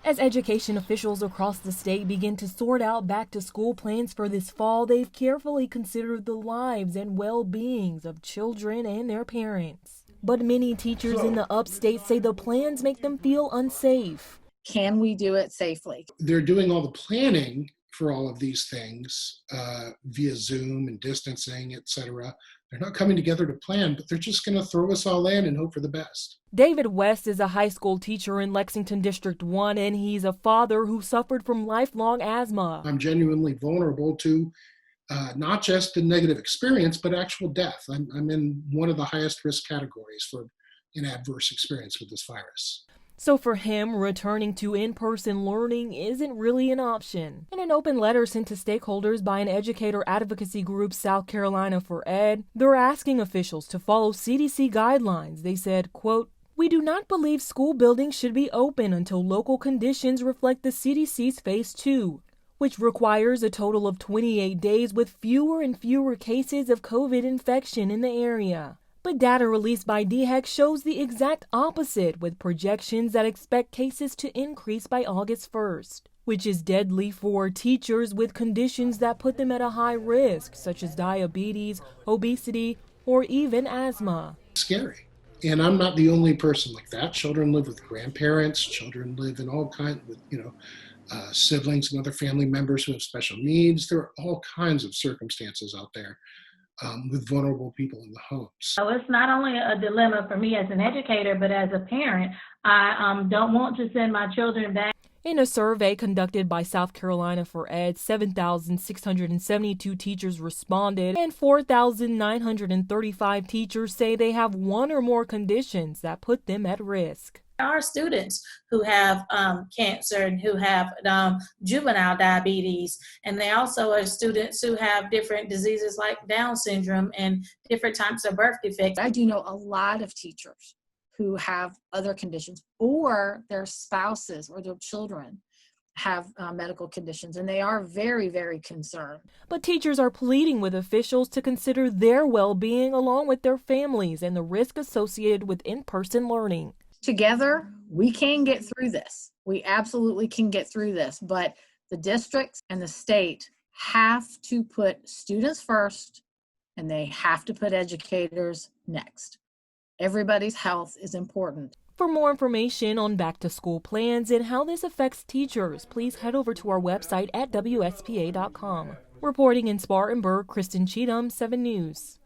As education officials across the state begin to sort out back-to-school plans for this fall, they've carefully considered the lives and well-beings of children and their parents. But many teachers in the upstate say the plans make them feel unsafe. Can we do it safely? They're doing all the planning for all of these things via Zoom and distancing, et cetera. They're not coming together to plan, but they're just going to throw us all in and hope for the best. David West is a high school teacher in Lexington District 1, and he's a father who suffered from lifelong asthma. I'm genuinely vulnerable to not just a negative experience, but actual death. I'm in one of the highest risk categories for an adverse experience with this virus. So for him, returning to in-person learning isn't really an option. In an open letter sent to stakeholders by an educator advocacy group, South Carolina for Ed, they're asking officials to follow CDC guidelines. They said, quote, "We do not believe school buildings should be open until local conditions reflect the CDC's Phase 2, which requires a total of 28 days with fewer and fewer cases of COVID infection in the area." But data released by DHEC shows the exact opposite, with projections that expect cases to increase by August 1st, which is deadly for teachers with conditions that put them at a high risk, such as diabetes, obesity, or even asthma. Scary. And I'm not the only person like that. Children live with grandparents. Children live in all kinds with, siblings and other family members who have special needs. There are all kinds of circumstances out there with vulnerable people in the homes. So it's not only a dilemma for me as an educator, but as a parent, I don't want to send my children back. In a survey conducted by South Carolina for Ed, 7,672 teachers responded, and 4,935 teachers say they have one or more conditions that put them at risk. There are students who have cancer and who have juvenile diabetes, and they also are students who have different diseases like Down syndrome and different types of birth defects. I do know a lot of teachers who have other conditions, or their spouses or their children have medical conditions, and they are very, very concerned. But teachers are pleading with officials to consider their well-being along with their families and the risk associated with in-person learning. Together, we can get through this. We absolutely can get through this, but the districts and the state have to put students first, and they have to put educators next. Everybody's health is important. For more information on back-to-school plans and how this affects teachers, please head over to our website at WSPA.com. Reporting in Spartanburg, Kristen Cheatham, 7 News.